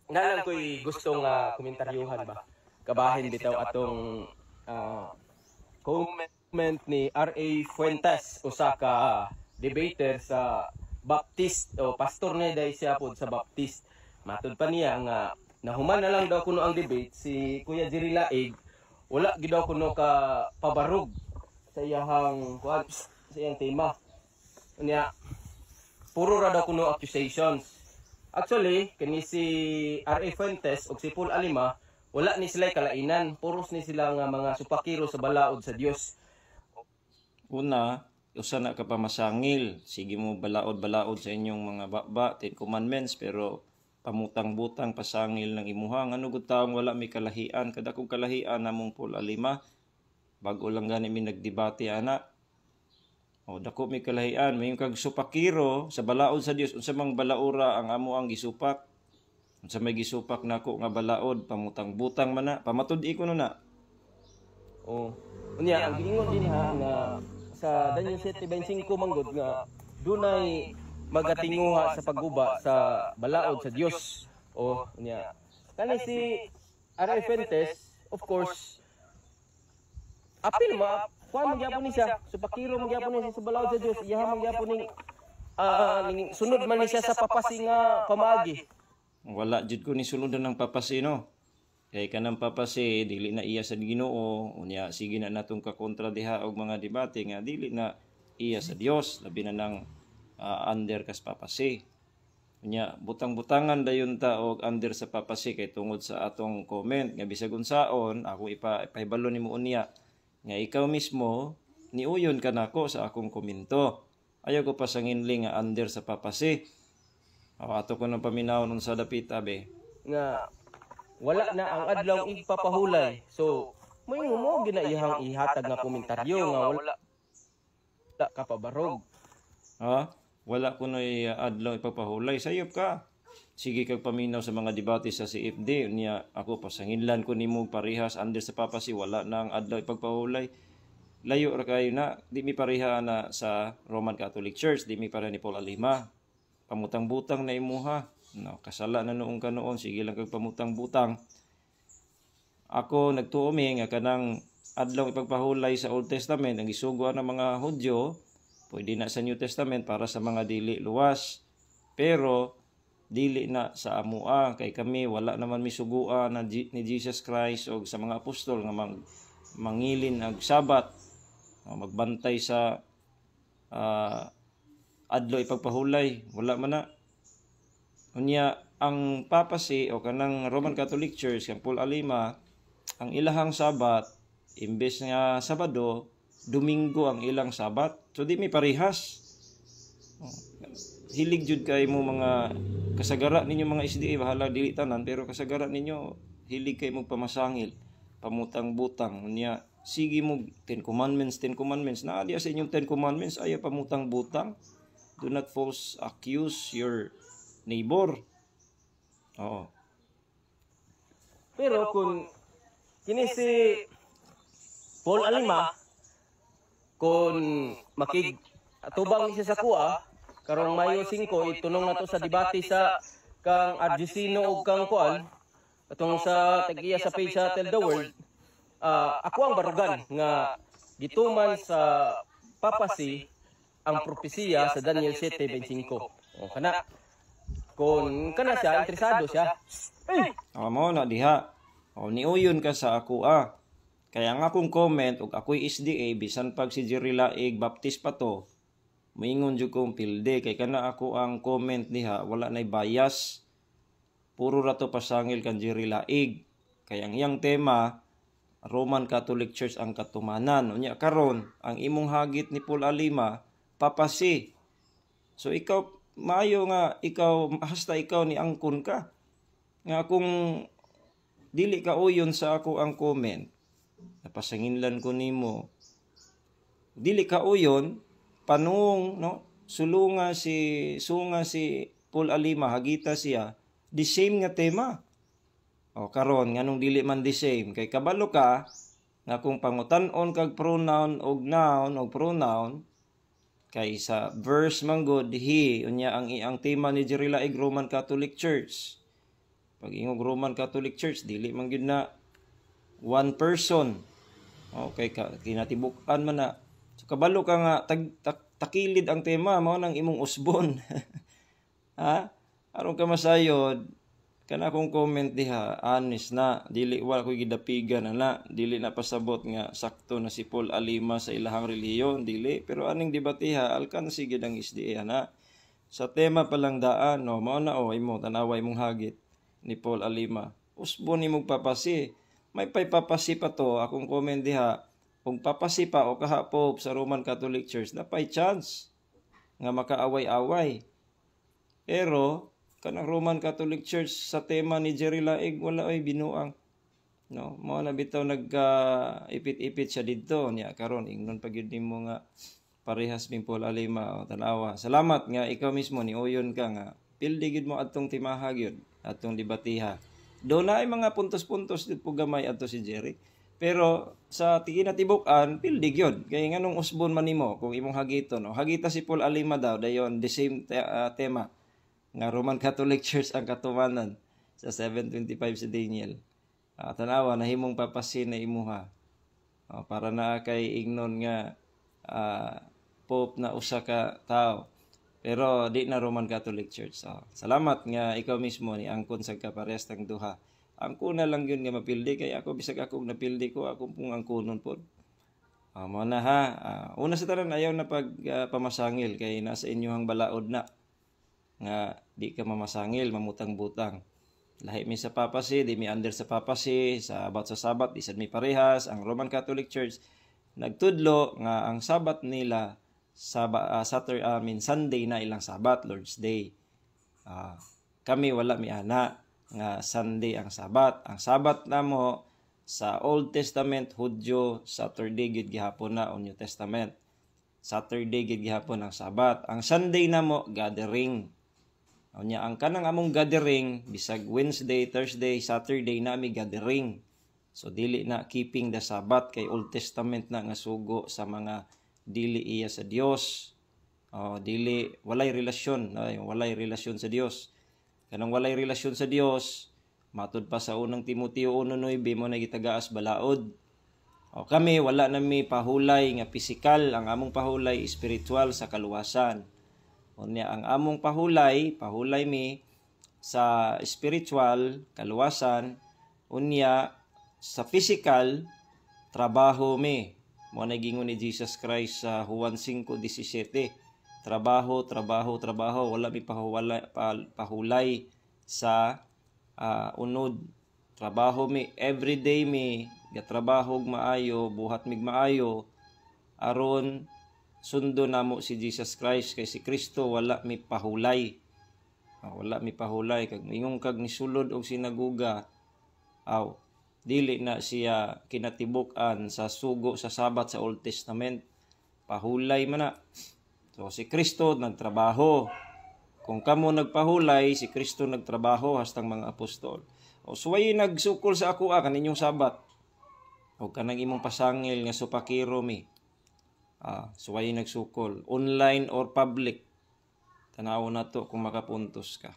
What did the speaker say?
nalang ko'y gustong komentaryuhan ba. Kabahin bitaw atong comment ni R.A. Fuentes, usa ka debater sa Baptist o pastor ni day siya pod sa Baptist. Matud pa niya nga nahuman na lang daw kuno ang debate si Kuya Jerry Laig, wala gid daw kuno ka pabarog sa iyang sa iyang tema. Unya puro ra daw kuno accusations. Actually, kini si R.A. Fuentes ug si Paul Alima, wala ni sila kalainan. Puros ni sila nga mga supakiro sa balaod sa Dios. Una, usa na ka pa masangil. Sige mo balaod-balaod sa inyong mga baba, 10 commandments, pero pamutang-butang pasangil ng imuhang. Ano gud taong wala may kalahian? Kada kong kalahian namong Paul Alima, bago lang gani mi nagdebate ana. O dako mi kalahian, may kag supakiro sa balaod sa Dios. Unsa mang balaura ang amo ang gisupak? Unsa may gisupak nako nga balaod, pamutang-butang man na, pamatud-i ko na. Oh. Unya ang giingon din ha nga sa Daniel 7:25 manggod nga dunay magatinguha sa pagguba sa balaod sa Dios. O unya kani si R.A. Fuentes, of course, apil kuan magyapon ni siya, supakiro magyapon ni siya sa balaod sa Dios, iya magyapon ning sunod man ni siya sa papasi nga pamaagi. Wala jud ko ni sulod ng papasi no. Kay kanang papasi dili na iya sa Ginoo, unya sige na natong kakontra diha og mga debate nga dili na iya sa Dios, labi na nang under kas papasi. Unya butang-butangan dayon ta og under sa papasi kay tungod sa atong comment nga bisag unsaon ako ipahibalo nimo unya nga ikaw mismo niuyon ka nako sa akong komento. Ayaw ko pa sanginling nga under sa papasi. Ato ko nang paminawon unsa dapit abe nga wala na ang adlaw igpapahulay. So may mo ginaihang ihatag nga komentaryo nga wala ka pabarog. Wala ko na adlaw ipapahulay. Sayop ka. Sige kag paminaw sa mga debate sa CFD. Unya ako pasanginlan ko nimo parehas under sa papasi. Wala na ang adlaw ipagpahulay. Layo ra kayo na. Di mi pareha na sa Roman Catholic Church. Di mi pareha ni Paul Alima. Pamutang-butang na imuha. No, kasala na noong ka noon. Sige lang kag pamutang-butang. Ako nagtuomi nga kanang adlaw ipagpahulay sa Old Testament ang isugo ng mga Hudyo. Pwede na sa New Testament para sa mga dili luwas. Pero dili na sa amua kay kami wala naman misuguan na ni Jesus Christ o sa mga apostol nga mangilin og Sabat, magbantay sa adlaw ipagpahulay, wala man na. Unya ang papasi o kanang Roman Catholic Church kang Paul Alima, ang ilahang Sabat imbes nga Sabado, Domingo ang ilang Sabat. So di mi parehas. Hilig jud kay mo mga kasagara ninyo mga SDA, bahala dili tanan, pero kasagara ninyo hilig kay mo pamasangil, pamutang-butang. Unya sige mo 10 commandments na diya sa inyong 10 commandments ay pamutang-butang. Do not false accuse your neighbor. Pero kung kini si Paul Alima, kung atubang siya sa kuha, karong Mayo 5, itunong na to sa debate sa kang Argesino o kang kuan, atong sa tag-iya sa page sa Tell the World, ako ang barugan nga gituman sa papasi ang propesiya sa Daniel 7:25. O kana, kung kana siya, interesado siya. Mo na diha. Niuyon ka sa ako Kaya nga akong comment ug ako'y SDA bisan pag si Jerry Laig Baptist pa to, moingon jud kong pilde kay kana ako ang comment niha wala nay bias. Puro ra to pasangil kan Jerry Laig. Kaya ang iyang tema Roman Catholic Church ang katumanan. Unya karon ang imong hagit ni Paul Alima papasi. So ikaw maayo nga ikaw hasta ikaw ni angkon ka. Nga kung dili ka uyon sa ako ang comment, napasanginlan ko nimo, dili ka uyon panung sunga si Paul Alima hagita siya the same nga tema. Karon nganong dili man the same kay kabalo ka nga kung pangutan-on kag pronoun og noun og pronoun kay sa verse manggod he unya ang tema ni Jerry Laig Roman Catholic Church. pag ingog Roman Catholic Church dili man gyud na one person. Okay, kinatibuk-an man na. So kabalo ka nga takilid ang tema mao nang imong usbon. Ha? Aron ka masayod, kana akong comment diha, honest na, dili wala ko gidapigan na, dili na pasabot nga sakto na si Paul Alima sa ilahang relihiyon, dili, pero aning debatiha, alkansi gid ang SDA na. Sa tema palang daan, no, mao na imo tanaway mong hagit ni Paul Alima. Usbon nimong papasi. May papasi pa to, akong comment diha, kung papasi pa o kahapop sa Roman Catholic Church, na pay chance nga makaaway-away. Pero kanang Roman Catholic Church sa tema ni Jerry Laig wala ay binuang. No, mao na bitaw ipit-ipit siya didto niya karon ingnon pa gyud nimo nga parehas min Paul Alima o tanawa. Salamat nga ikaw mismo ni uyon ka nga pildi gid mo adtong timaha gyud atong debatiha. Do na ay mga puntos-puntos did po gamay adto si Jerry. Pero sa tikinatibuk-an pildi gyud kay nganong usbon man nimo kung imong hagiton no. Hagita si Paul Alima daw dayon the same tema nga Roman Catholic Church ang katumanan sa 725 si Daniel. Tanawa nahimong papasin na imuha. Para na kay ignon nga pope na usa ka tao. Pero di na Roman Catholic Church. Salamat nga ikaw mismo ni angkon sa kaparehas tang duha. Angko na lang yun nga mapildi kay ako bisag ako napildi ko ako pong angkonon pod. Mo na ha. Una sa tanan ayaw na pamasangil kay nasa inyohang balaod na nga di ka mamasangil mamutang-butang. Lahi mi sa papasi, di mi under sa papasi, sa about sa sabat di sad mi parehas. Ang Roman Catholic Church nagtudlo nga ang sabat nila Sunday na ilang sabat, Lord's Day. Kami wala mi ana nga Sunday ang sabat. Ang sabat namo sa Old Testament Hudyo Saturday gid gihapon na o New Testament. Saturday gid gihapon ang sabat. Ang Sunday namo gathering. Nya ang kanang among gathering bisag Wednesday, Thursday, Saturday na mi gathering. So dili na keeping the Sabbath kay Old Testament na nga sugo sa mga dili iya sa Dios. Dili walay relasyon, walay relasyon sa Dios. Kanang walay relasyon sa Dios, matud pa sa unang Timoteo 1:9 mo na gitagaas balaod. Kami wala na mi pahulay nga pisikal, ang among pahulay spiritual sa kaluwasan. Unya ang among pahulay mi sa spiritual kaluwasan, unya sa physical trabaho mi. Mo na gingon ni Jesus Christ sa Juan 5:17. Trabaho, wala mi pahulay sa unod. Trabaho mi everyday mi gatrabaho maayo, buhat mig maayo aron sundo namo si Jesus Christ kay si Kristo wala mi pahulay. Wala mi pahulay kag ingong kag nisulod og sinaguga. Dili na siya kinatibuk-an sa sugo sa sabat sa Old Testament. Pahulay man na. So si Kristo nagtrabaho. Kung kamo nagpahulay, si Kristo nagtrabaho hastang mga apostol. Suway nagsukol sa ako kaninyong sabat. O kanang imong pasangil nga supakiro mi. Suway nagsukol, online or public. Tanaw na to kung makapuntos ka.